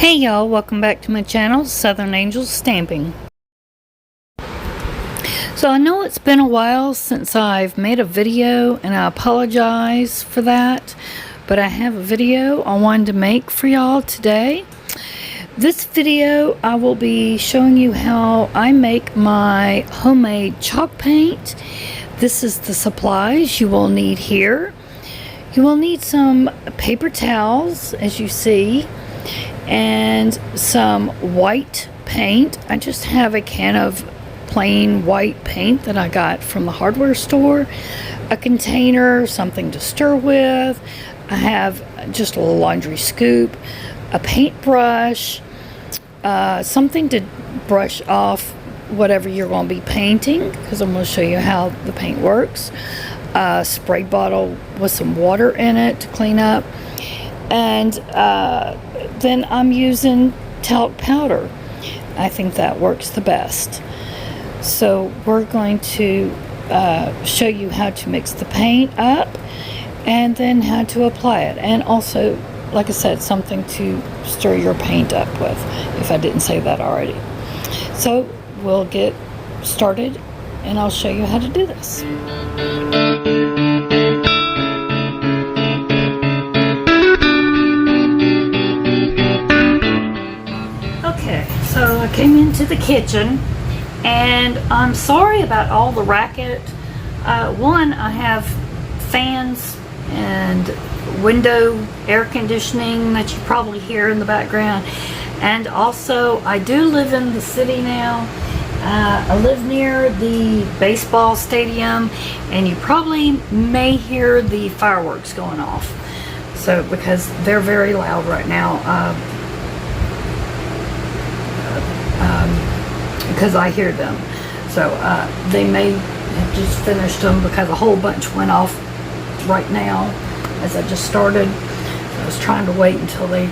Hey y'all, welcome back to my channel, Southern Angels Stamping. So I know it's been a while since I've made a video, and I apologize for that, but I have a video I wanted to make for y'all today. This video I will be showing you how I make my homemade chalk paint. This is the supplies you will need here. You will need some paper towels, as you see, and some white paint. I just have a can of plain white paint that I got from the hardware store, a container, something to stir with. I have just a laundry scoop, a paintbrush, something to brush off whatever you're going to be painting, because I'm going to show you how the paint works. A spray bottle with some water in it to clean up, and then I'm using talc powder. I think that works the best. So we're going to show you how to mix the paint up and then how to apply it, and also, like I said, something to stir your paint up with, if I didn't say that already. So we'll get started and I'll show you how to do this. Okay, so I came into the kitchen, and I'm sorry about all the racket. One, I have fans and window air conditioning that you probably hear in the background, and also I do live in the city now. I live near the baseball stadium, and you probably may hear the fireworks going off. So, because they're very loud right now, because I hear them. So they may have just finished them, because a whole bunch went off right now as I just started. I was trying to wait until they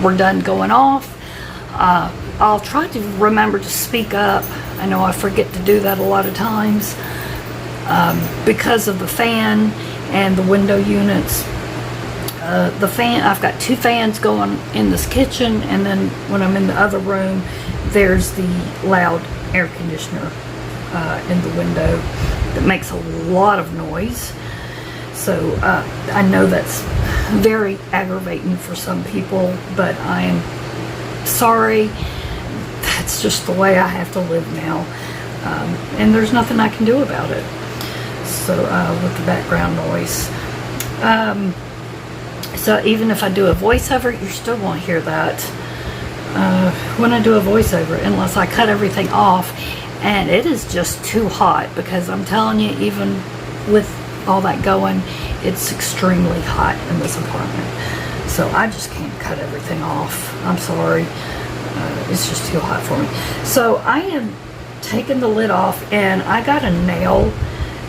were done going off. I'll try to remember to speak up. I know I forget to do that a lot of times because of the fan and the window units. The fan, I've got two fans going in this kitchen, and then when I'm in the other room, there's the loud air conditioner in the window that makes a lot of noise. So I know that's very aggravating for some people, but I am sorry. That's just the way I have to live now, and there's nothing I can do about it. So with the background noise, so even if I do a voiceover, you still won't hear that when I do a voiceover, unless I cut everything off. And it is just too hot, because I'm telling you, even with all that going, it's extremely hot in this apartment. So I just can't cut everything off. I'm sorry. It's just too hot for me. So I am taking the lid off, and I got a nail.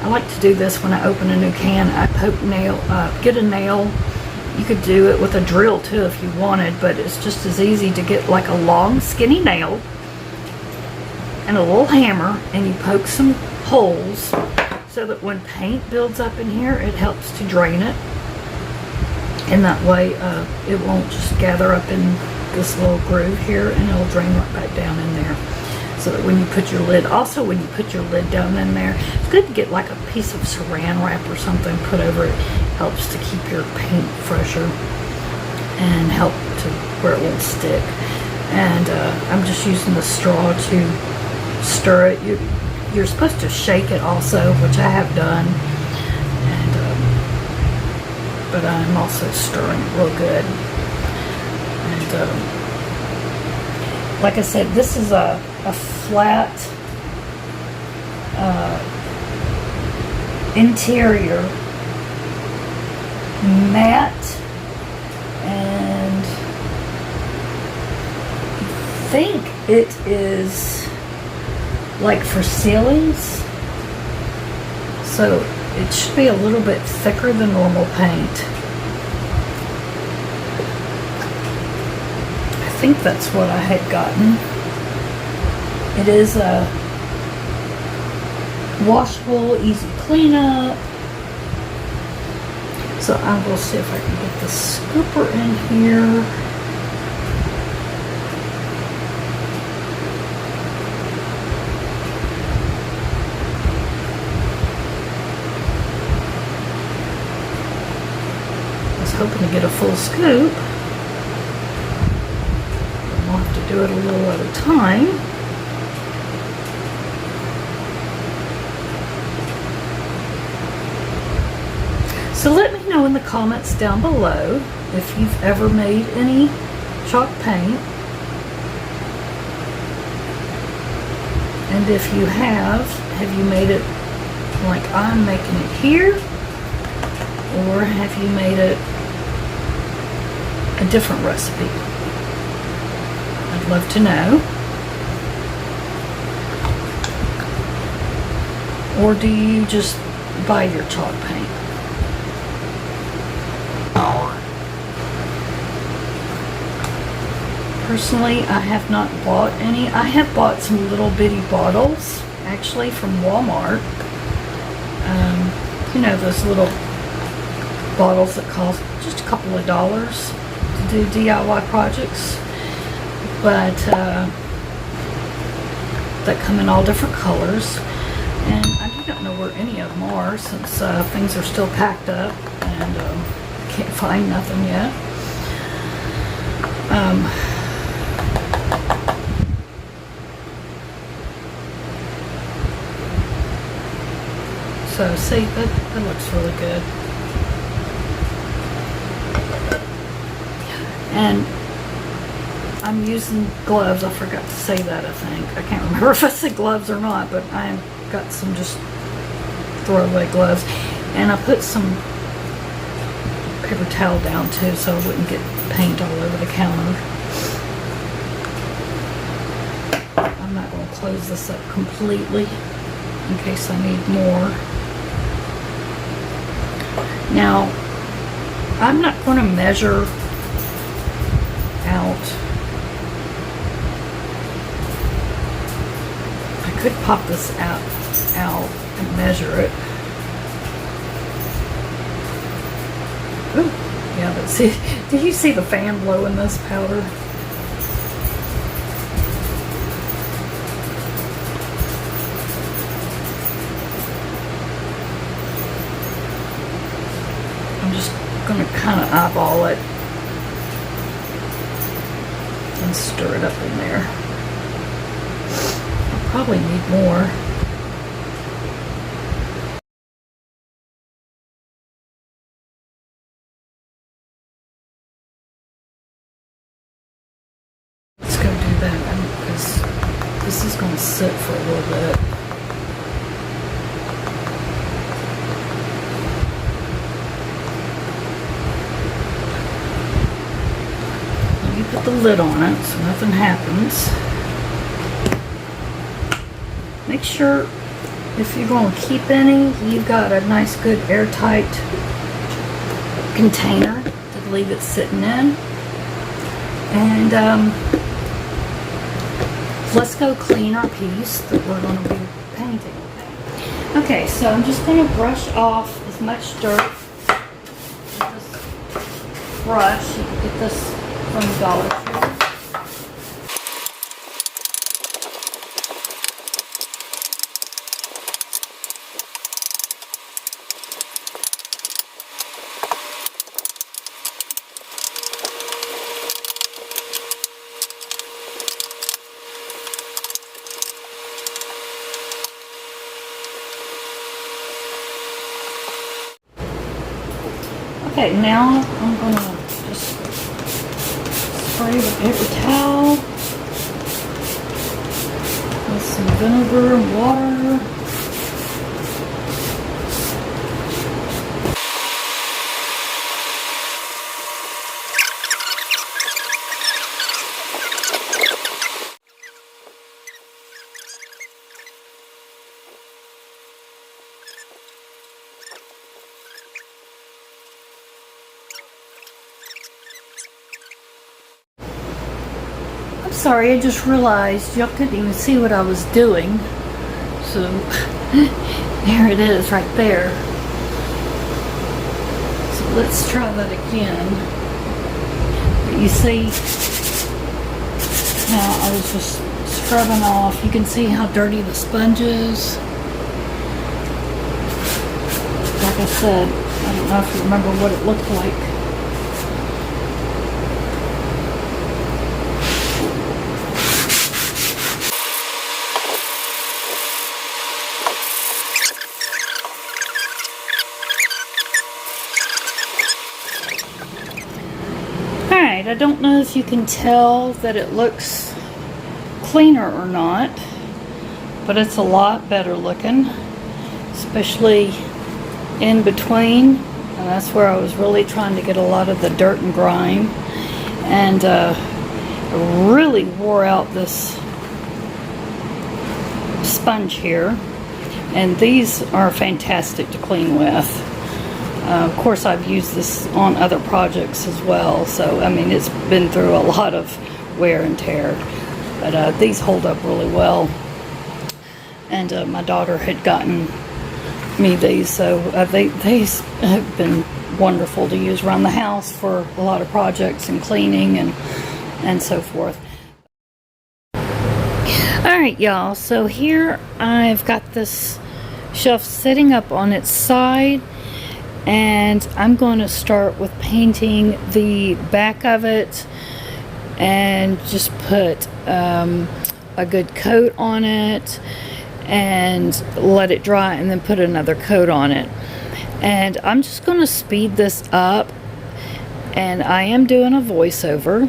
I like to do this when I open a new can. I get a nail. You could do it with a drill too if you wanted, but it's just as easy to get like a long skinny nail and a little hammer, and you poke some holes so that when paint builds up in here, it helps to drain it. And that way it won't just gather up in this little groove here, and it'll drain right back down in there. So that when you put your lid, also when you put your lid down in there, it's good to get like a piece of saran wrap or something put over it. Helps to keep your paint fresher and help to where it won't stick. And I'm just using the straw to stir it. You're supposed to shake it also, which I have done, and but I'm also stirring it real good. And like I said, this is a flat interior matte, and I think it is like for ceilings, so it should be a little bit thicker than normal paint. I think that's what I had gotten. It is a washable, easy cleanup. So I will see if I can get the scooper in here. to get a full scoop. We'll have to do it a little at a time. So let me know in the comments down below if you've ever made any chalk paint. And if you have you made it like I'm making it here? Or have you made it a different recipe? I'd love to know. Or do you just buy your chalk paint? Personally, I have not bought any. I have bought some little bitty bottles, actually, from Walmart. You know, those little bottles that cost just a couple of dollars to do DIY projects. But that come in all different colors. And I do not know where any of them are, since things are still packed up and can't find nothing yet. So see, that looks really good. And I'm using gloves. I forgot to say that, I think. I can't remember if I said gloves or not, but I've got some just throwaway gloves. And I put some paper towel down too, so I wouldn't get paint all over the counter. I'm not going to close this up completely in case I need more. Now, I'm not going to measure out. I could pop this out and measure it. Ooh, yeah, but see, do you see the fan blowing this powder? I'm just going to kind of eyeball it and stir it up in there. I'll probably need more. Let's go do that because this is going to sit for a little bit. Put the lid on it so nothing happens. Make sure if you're going to keep any, you've got a nice good airtight container to leave it sitting in. And let's go clean our piece that we're going to be painting. Okay, so I'm just going to brush off as much dirt with this brush. You can get this from the Dollar Tree. Okay, now I'm going to just spray the paper towel with some vinegar and water. Sorry, I just realized y'all couldn't even see what I was doing. So there it is right there. So let's try that again. But you see how I was just scrubbing off. You can see how dirty the sponge is. Like I said, I don't know if you remember what it looked like. if you can tell that it looks cleaner or not, but it's a lot better looking, especially in between, and that's where I was really trying to get a lot of the dirt and grime, and really wore out this sponge here, and these are fantastic to clean with. Of course, I've used this on other projects as well, so I mean it's been through a lot of wear and tear, but these hold up really well. And my daughter had gotten me these, so these have been wonderful to use around the house for a lot of projects and cleaning and so forth. Alright y'all, so here I've got this shelf sitting up on its side, and I'm going to start with painting the back of it and just put a good coat on it and let it dry, and then put another coat on it. And I'm just going to speed this up, and I am doing a voiceover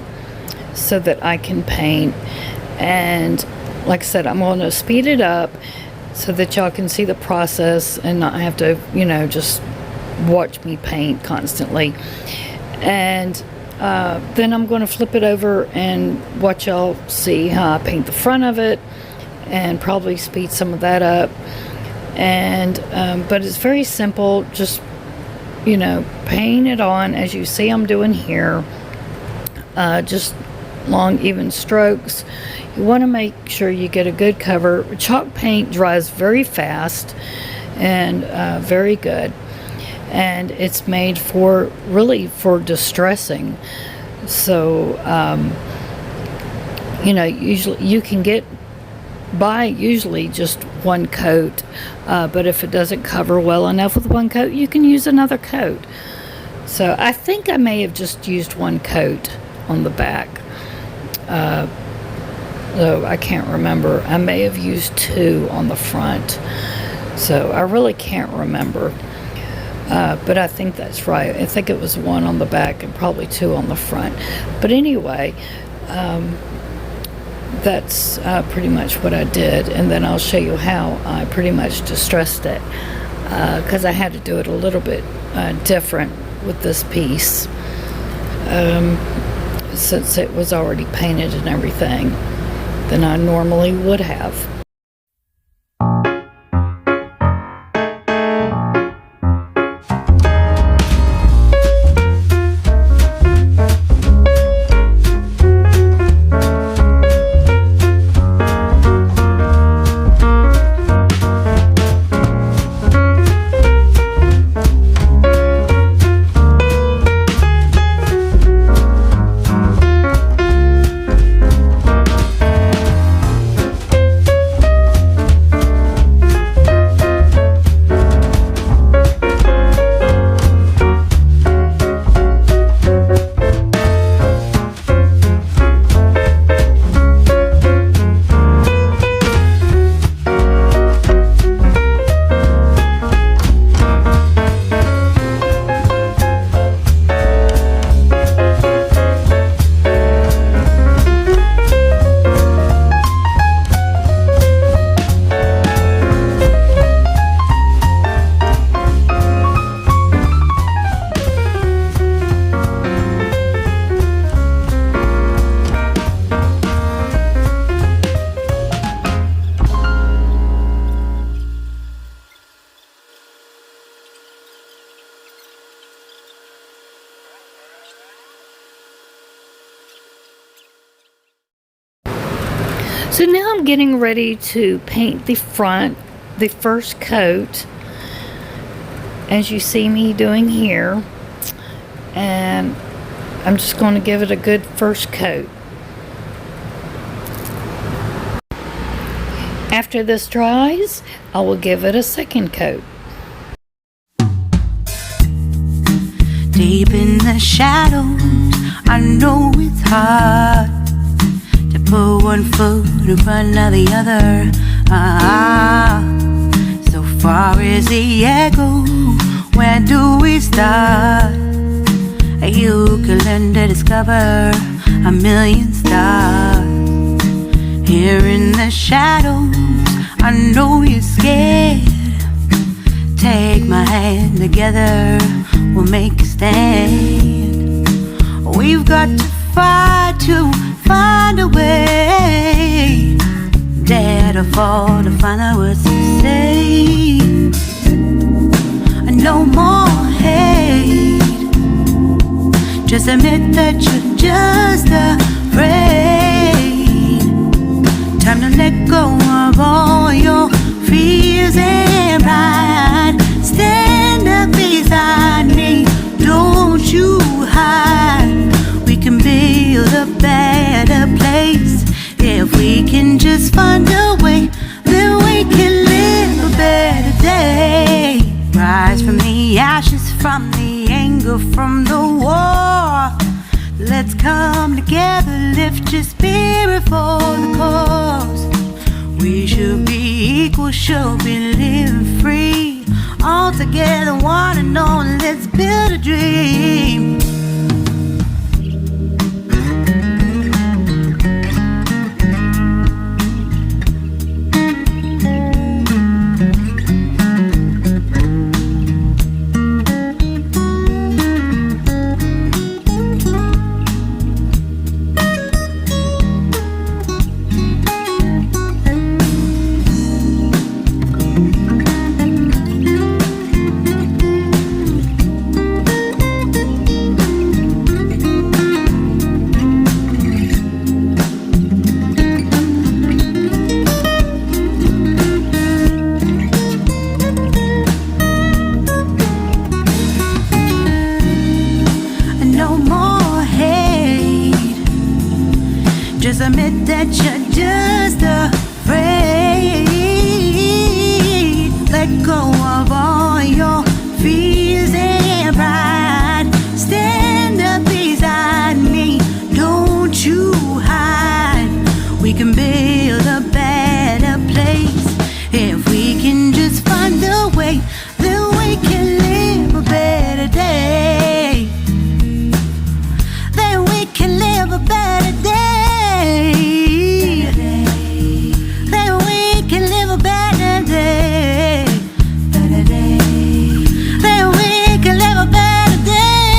so that I can paint. And like I said, I'm going to speed it up so that y'all can see the process and not have to, you know, just watch me paint constantly. And then I'm going to flip it over and watch y'all see how I paint the front of it, and probably speed some of that up. And but it's very simple. Just, you know, paint it on as you see I'm doing here. Just long even strokes. You want to make sure you get a good cover. Chalk paint dries very fast and very good, and it's made for really for distressing. So you know, usually you can get by usually just one coat, but if it doesn't cover well enough with one coat, you can use another coat. So I think I may have just used one coat on the back, though I can't remember. I may have used two on the front, so I really can't remember, but I think that's right. I think it was one on the back and probably two on the front. But anyway, that's pretty much what I did, and then I'll show you how I pretty much distressed it, because I had to do it a little bit different with this piece, since it was already painted and everything than I normally would have. So now I'm getting ready to paint the front, the first coat, as you see me doing here, and I'm just going to give it a good first coat. After this dries, I will give it a second coat. Deep in the shadows, I know it's hard to put one foot in front of the other. So far is the echo, where do we start? You can learn to discover a million stars. Here in the shadows, I know you're scared. Take my hand, together we'll make a stand. We've got to fight to find a way. Dare to fall to find out what to say. No more hate. Just admit that you're just afraid. Time to let go of all your fears and pride. Stand up beside me, don't you hide. We can build a better place. If we can just find a way, then we can live a better day. Rise from the ashes, from the anger, from the war. Let's come together, lift your spirit for the cause. We should be equal, should be living free. All together, one and all, let's build a dream. Just admit that you're just afraid. Let go of all your fears and pride. Stand up beside me, don't you hide. We can build a better place. If we can just find a way, then we can live a better day. Then we can live a better day. Then we can live a better day. Better day. Then we can live a better day.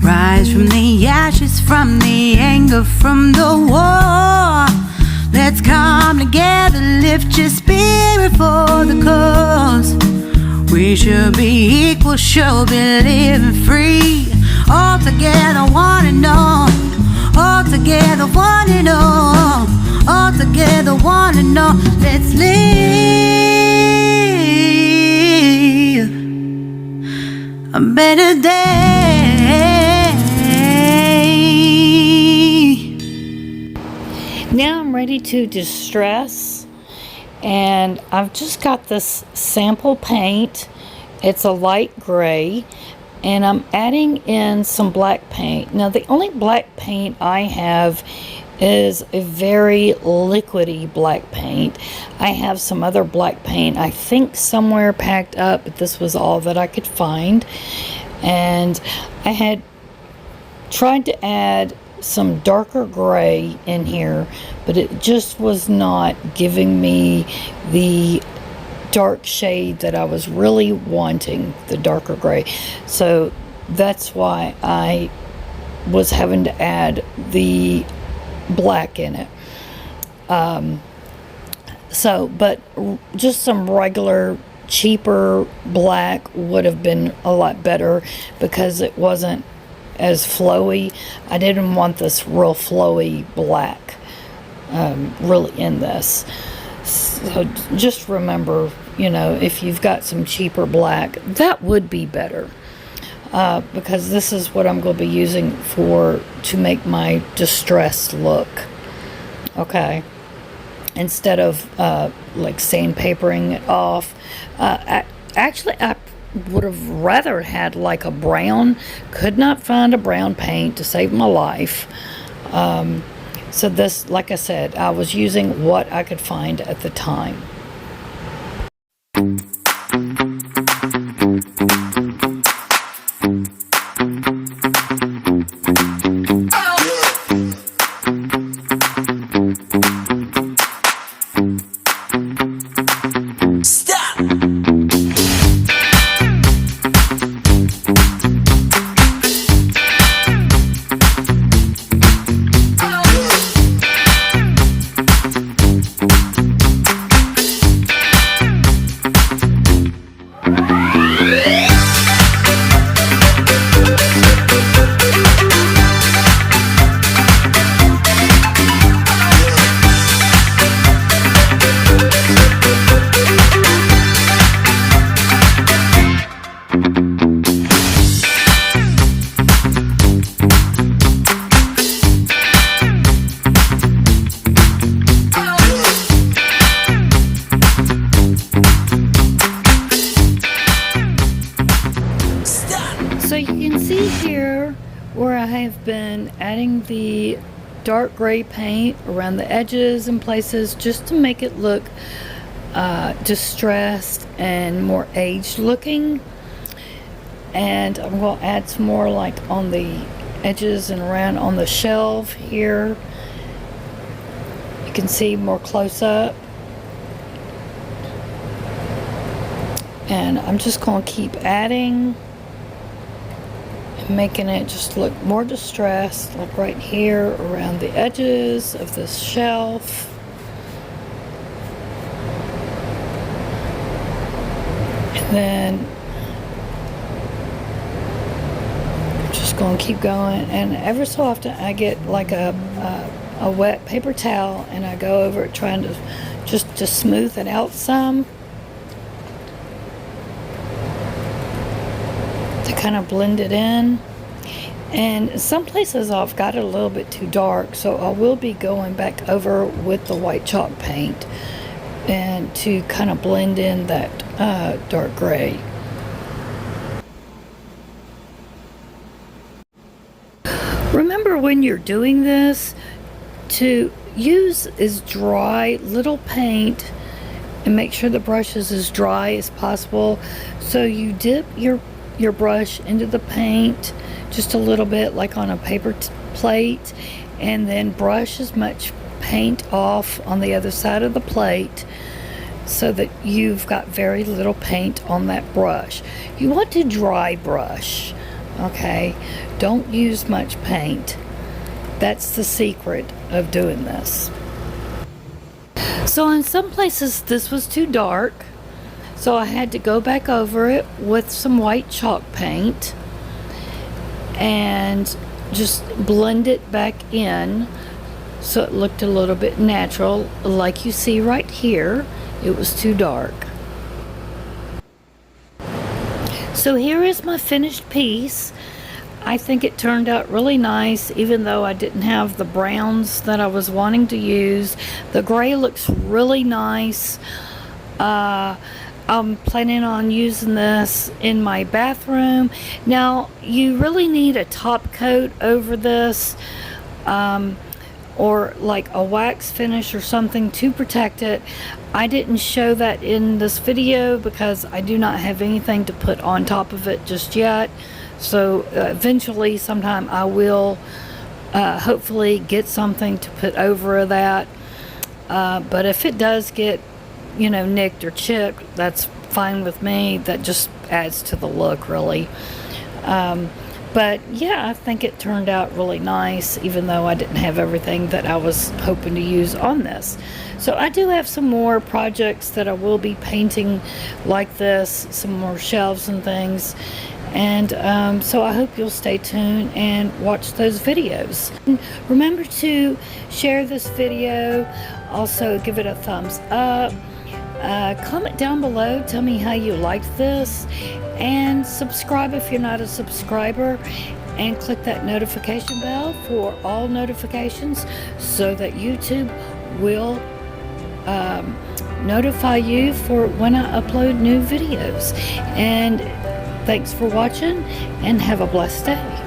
Rise from the ashes, from the anger, from the war. Let's come together, lift your spirit for the cause. We should be equal, should be living free. All together, one and all. All together, one and all. All together, one and all. Let's live a better day. Now I'm ready to distress. And I've just got this sample paint. It's a light gray, and I'm adding in some black paint. Now the only black paint I have is a very liquidy black paint. I have some other black paint, I think somewhere packed up, but this was all that I could find. And I had tried to add some darker gray in here, but it just was not giving me the dark shade that I was really wanting, the darker gray. So that's why I was having to add the black in it. But just some regular cheaper black would have been a lot better because it wasn't as flowy. I didn't want this real flowy black really in this. So just remember, you know, if you've got some cheaper black, that would be better, because this is what I'm going to be using to make my distressed look. Okay, instead of like sandpapering it off. Actually, I would have rather had like a brown. Could not find a brown paint to save my life. So this, like I said, I was using what I could find at the time. So you can see here where I have been adding the dark gray paint around the edges and places just to make it look distressed and more aged looking. And I'm going to add some more like on the edges and around on the shelf here. You can see more close up. And I'm just going to keep adding, making it just look more distressed, like right here around the edges of this shelf. And then I'm just going to keep going, and ever so often I get like a wet paper towel and I go over it trying to just to smooth it out some, kind of blend it in. And some places I've got it a little bit too dark, so I will be going back over with the white chalk paint and to kind of blend in that dark gray. Remember when you're doing this to use as dry little paint and make sure the brush is as dry as possible. So you dip your brush into the paint just a little bit, like on a paper plate, and then brush as much paint off on the other side of the plate so that you've got very little paint on that brush. You want to dry brush, okay? Don't use much paint. That's the secret of doing this. So in some places this was too dark, so I had to go back over it with some white chalk paint and just blend it back in so it looked a little bit natural, like you see right here. It was too dark. So here is my finished piece. I think it turned out really nice, even though I didn't have the browns that I was wanting to use. The gray looks really nice. I'm planning on using this in my bathroom. Now, you really need a top coat over this, or like a wax finish or something to protect it. I didn't show that in this video because I do not have anything to put on top of it just yet. So eventually, sometime I will hopefully get something to put over that. But if it does get, you know, nicked or chipped, that's fine with me. That just adds to the look, really. But yeah, I think it turned out really nice, even though I didn't have everything that I was hoping to use on this. So I do have some more projects that I will be painting like this, some more shelves and things. And so I hope you'll stay tuned and watch those videos. Remember to share this video, also give it a thumbs up. Comment down below, tell me how you liked this, and subscribe if you're not a subscriber, and click that notification bell for all notifications so that YouTube will notify you for when I upload new videos. And thanks for watching, and have a blessed day.